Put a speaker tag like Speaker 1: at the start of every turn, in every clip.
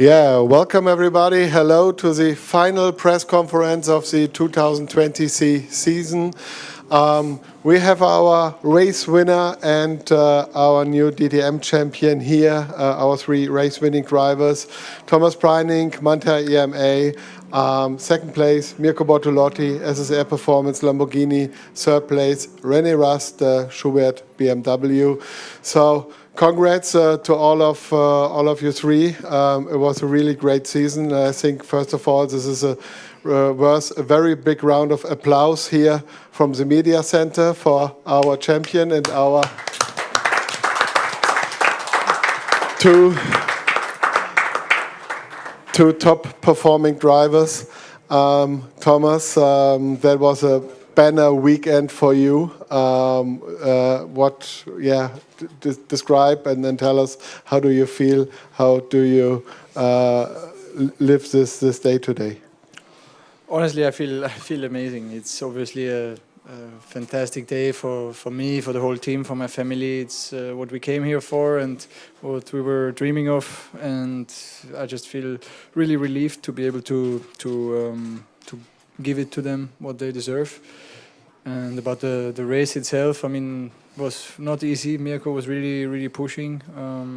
Speaker 1: Yeah, welcome everybody. Hello to the final press conference of the 2020 season. We have our race winner and our new DTM champion here, our three race-winning drivers, Thomas Preining, Manta EMA, second place, Mirko Bortolotti, SSR Performance Lamborghini, third place, René Rast, Schubert BMW. So congrats to all of you three. It was a really great season. I think, first of all, this is worth a very big round of applause here from the media center for our champion and our two top performing drivers. Thomas, that was a banner weekend for you. Describe and then tell us, how do you feel? How do you live this day today?
Speaker 2: Honestly, I feel amazing. It's obviously a fantastic day for me, for the whole team, for my family. It's what we came here for and what we were dreaming of, and I just feel really relieved to be able to give it to them what they deserve. And about the race itself, I mean, was not easy. Mirko was really pushing,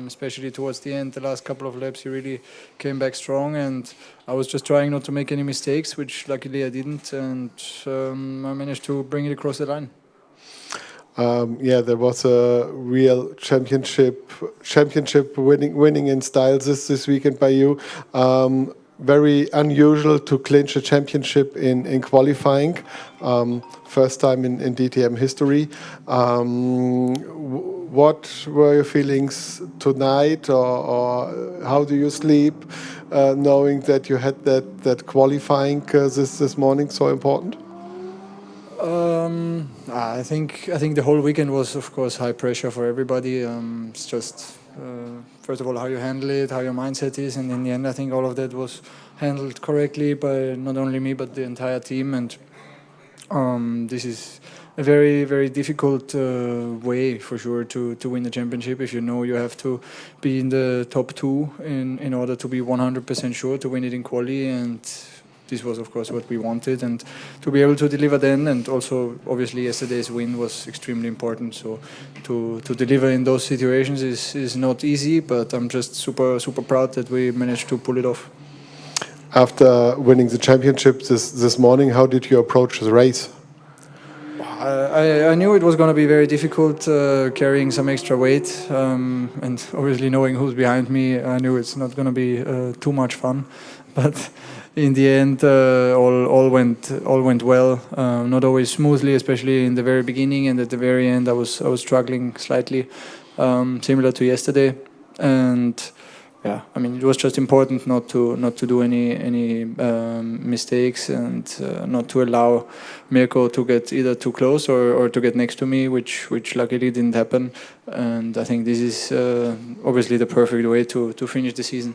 Speaker 2: especially towards the end. The last couple of laps, he really came back strong, and I was just trying not to make any mistakes, which luckily I didn't, and I managed to bring it across the line.
Speaker 1: Yeah, there was a real championship winning in style this weekend by you. Very unusual to clinch a championship in qualifying, first time in DTM history. What were your feelings tonight, or how do you sleep, knowing that you had that qualifying this morning so important?
Speaker 2: I think the whole weekend was, of course, high pressure for everybody. It's just first of all how you handle it, how your mindset is, and in the end I think all of that was handled correctly by not only me but the entire team. And this is a very difficult way for sure to win the championship, if you know you have to be in the top two in order to be 100% sure to win it in quali. And this was, of course, what we wanted, and to be able to deliver then, and also obviously yesterday's win was extremely important. So to deliver in those situations is not easy, but I'm just super proud that we managed to pull it off.
Speaker 1: After winning the championship this morning, how did you approach the race?
Speaker 2: I knew it was going to be very difficult, carrying some extra weight, and obviously knowing who's behind me, I knew it's not going to be too much fun, but in the end, all went well. Not always smoothly, especially in the very beginning, and at the very end, I was struggling slightly, similar to yesterday. And yeah, I mean, it was just important not to do any mistakes, and not to allow Mirko to get either too close or to get next to me, which luckily didn't happen. And I think this is obviously the perfect way to finish the season.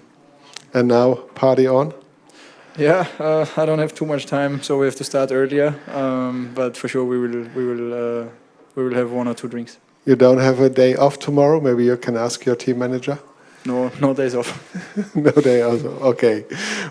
Speaker 1: And now, party on.
Speaker 2: Yeah, I don't have too much time, so we have to start earlier. But for sure, we will have one or two drinks.
Speaker 1: You don't have a day off tomorrow? Maybe you can ask your team manager.
Speaker 2: No days off.
Speaker 1: No day off. Okay.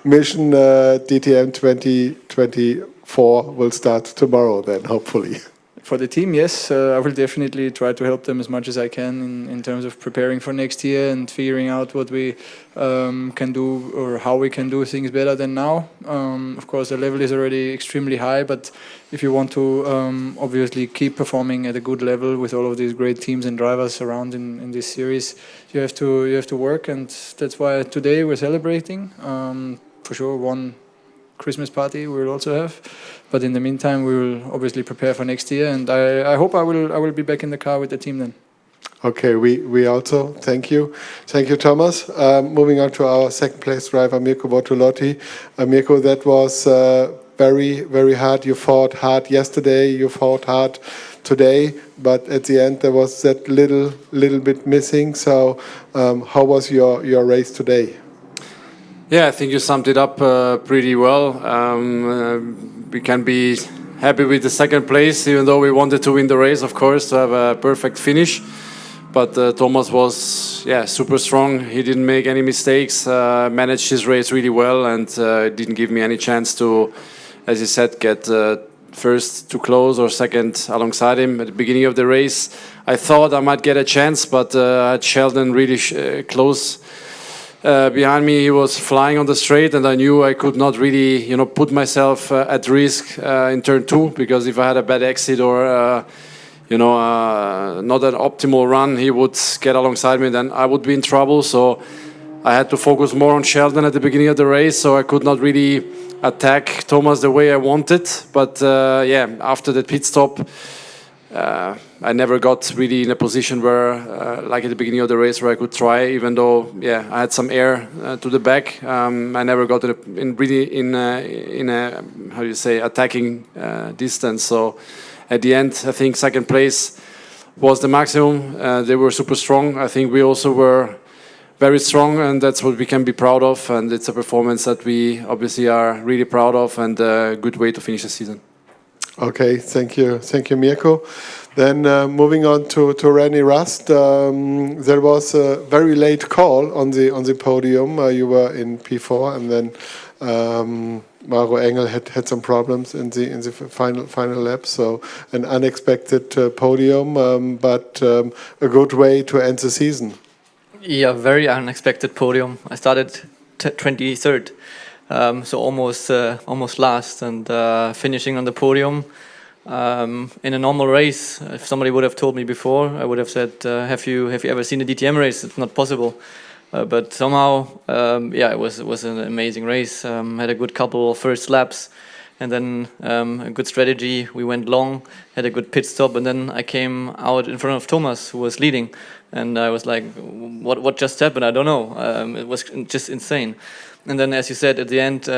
Speaker 1: Mission DTM 2024 will start tomorrow then, hopefully.
Speaker 2: For the team, yes, I will definitely try to help them as much as I can in terms of preparing for next year and figuring out what we can do, or how we can do things better than now. Of course, the level is already extremely high, but if you want to obviously keep performing at a good level with all of these great teams and drivers around in this series, you have to work, and that's why today we're celebrating. For sure, one Christmas party we will also have, but in the meantime we will obviously prepare for next year, and I hope I will be back in the car with the team then.
Speaker 1: Okay, we also thank you Thomas. Moving on to our second place driver, Mirko Bortolotti. Mirko, that was very hard. You fought hard yesterday, you fought hard today, but at the end there was that little bit missing. So how was your race today?
Speaker 3: Yeah, I think you summed it up pretty well. We can be happy with the second place, even though we wanted to win the race, of course, to have a perfect finish. But Thomas was was super strong. He didn't make any mistakes, managed his race really well, and didn't give me any chance to, as you said, get first too close or second alongside him at the beginning of the race. I thought I might get a chance, but I had Sheldon really close behind me. He was flying on the straight, and I knew I could not really, put myself at risk in turn 2, because if I had a bad exit or not an optimal run, he would get alongside me, then I would be in trouble. So I had to focus more on Sheldon at the beginning of the race, so I could not really attack Thomas the way I wanted. But after that pit stop, I never got really in a position where, like at the beginning of the race, where I could try, even though, I had some air to the back. I never got in a how do you say, attacking distance. So at the end, I think second place was the maximum. They were super strong. I think we also were very strong, and that's what we can be proud of. And it's a performance that we obviously are really proud of, and a good way to finish the season.
Speaker 1: Okay, thank you, Mirko. Then moving on to Randy Rust, there was a very late call on the podium. You were in P4, and then Mauro Engel had some problems in the final lap. So an unexpected podium, but a good way to end the season.
Speaker 4: Yeah, very unexpected podium. I started 23rd. So almost last, and finishing on the podium in a normal race. If somebody would have told me before, I would have said, "Have you ever seen a DTM race? It's not possible." But somehow, it was an amazing race. Had a good couple of first laps, and then a good strategy. We went long, had a good pit stop, and then I came out in front of Thomas, who was leading, and I was like, "What just happened? I don't know." It was just insane. And then, as you said, at the end,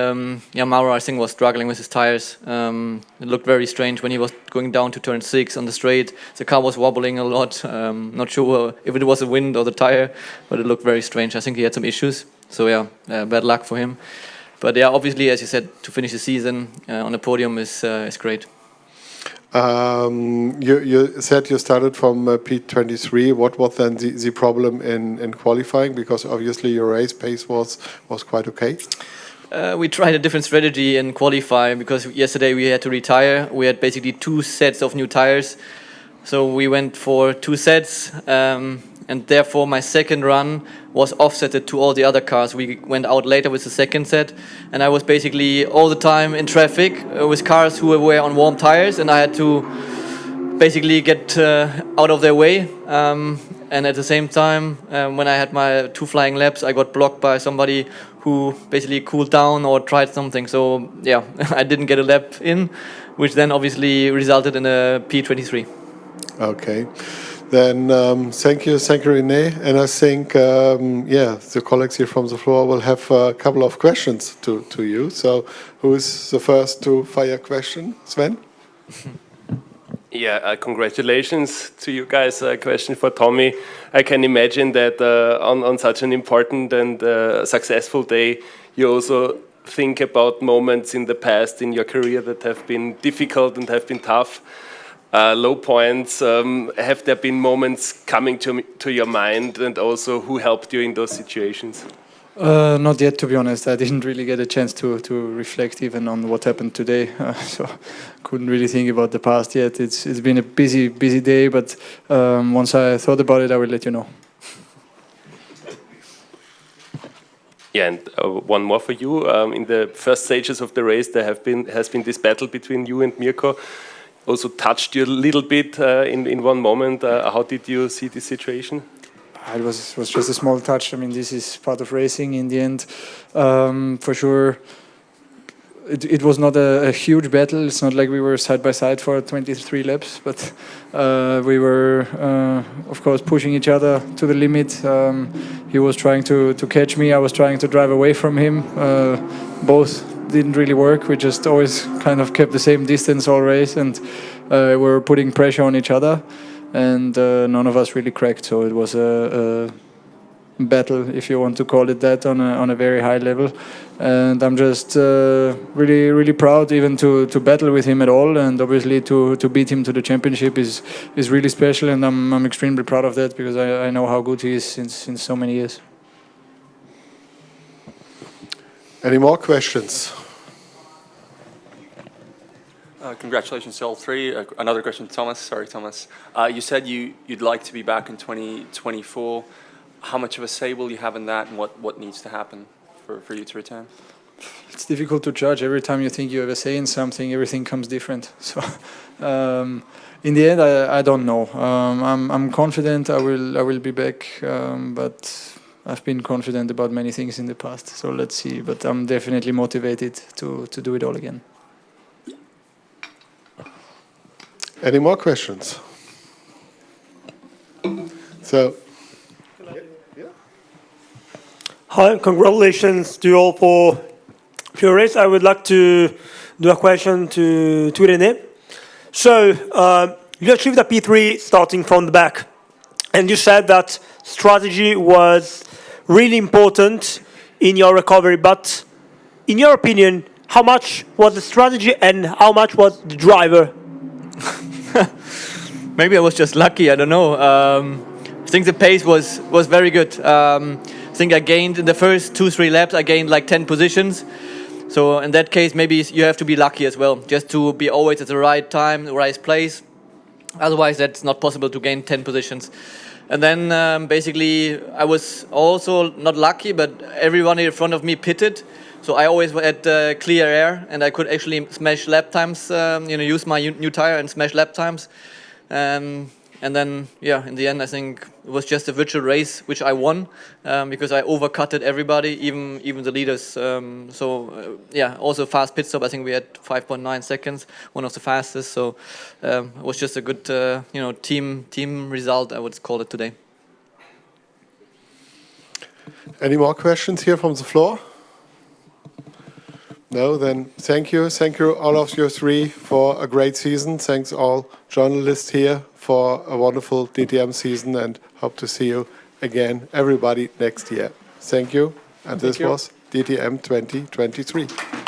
Speaker 4: Mauro, I think, was struggling with his tires. It looked very strange when he was going down to turn 6 on the straight. The car was wobbling a lot. Not sure if it was the wind or the tire, but it looked very strange. I think he had some issues. So, bad luck for him. But, obviously, as you said, to finish the season on the podium is great.
Speaker 1: You said you started from P23. What was then the problem in qualifying? Because obviously your race pace was quite okay.
Speaker 4: We tried a different strategy in qualifying, because yesterday we had to retire. We had basically 2 sets of new tires. So we went for 2 sets, and therefore my second run was offsetted to all the other cars. We went out later with the second set, and I was basically all the time in traffic with cars who were on warm tires, and I had to basically get out of their way. And at the same time, when I had my 2 flying laps, I got blocked by somebody who basically cooled down or tried something. So I didn't get a lap in, which then obviously resulted in a P23.
Speaker 1: Okay. Then thank you, René. And I think, the colleagues here from the floor will have a couple of questions to you. So who is the first to fire a question? Sven?
Speaker 5: Congratulations to you guys. A question for Tommy. I can imagine that on such an important and successful day, you also think about moments in the past in your career that have been difficult and have been tough. Low points. Have there been moments coming to your mind, and also who helped you in those situations?
Speaker 2: Not yet, to be honest. I didn't really get a chance to reflect even on what happened today, so couldn't really think about the past yet. It's been a busy day, but once I thought about it, I will let you know.
Speaker 5: Yeah, and one more for you. In the first stages of the race, there has been this battle between you and Mirko. Also touched you a little bit in one moment. How did you see this situation?
Speaker 2: It was just a small touch. I mean, this is part of racing in the end. For sure, it was not a huge battle. It's not like we were side by side for 23 laps, but we were, of course, pushing each other to the limit. He was trying to catch me. I was trying to drive away from him. Both didn't really work. We just always kind of kept the same distance all race, and we were putting pressure on each other. And none of us really cracked, so it was a battle, if you want to call it that, on a very high level. And I'm just really proud even to battle with him at all, and obviously to beat him to the championship is really special, and I'm extremely proud of that because I know how good he is since so many years.
Speaker 1: Any more questions?
Speaker 6: Congratulations to all three. Another question, Thomas. Sorry, Thomas. You said you'd like to be back in 2024. How much of a say will you have in that, and what needs to happen for you to return?
Speaker 2: It's difficult to judge. Every time you think you have a say in something, everything comes different. So, in the end, I don't know. I'm confident I will be back, but I've been confident about many things in the past. So let's see. But I'm definitely motivated to do it all again.
Speaker 1: Any more questions? So.
Speaker 7: Hi, congratulations to you all for your race. I would like to do a question to René. So, you achieved a P3 starting from the back, and you said that strategy was really important in your recovery, but in your opinion, how much was the strategy and how much was the driver?
Speaker 4: Maybe I was just lucky, I don't know. I think the pace was very good. I think I gained in the first 2-3 laps, I gained like 10 positions. So in that case, maybe you have to be lucky as well, just to be always at the right time, the right place. Otherwise, that's not possible to gain 10 positions. And then basically, I was also not lucky, but everyone in front of me pitted. So I always had clear air, and I could actually smash lap times, use my new tire and smash lap times. And then, yeah, in the end, I think it was just a virtual race, which I won because I overcutted everybody, even the leaders. Yeah, also fast pit stop. I think we had 5.9 seconds, one of the fastest. So it was just a good, team result, I would call it today.
Speaker 1: Any more questions here from the floor? No, then thank you. Thank you all of you three for a great season. Thanks all journalists here for a wonderful DTM season, and hope to see you again, everybody, next year. Thank you. And this was DTM 2023.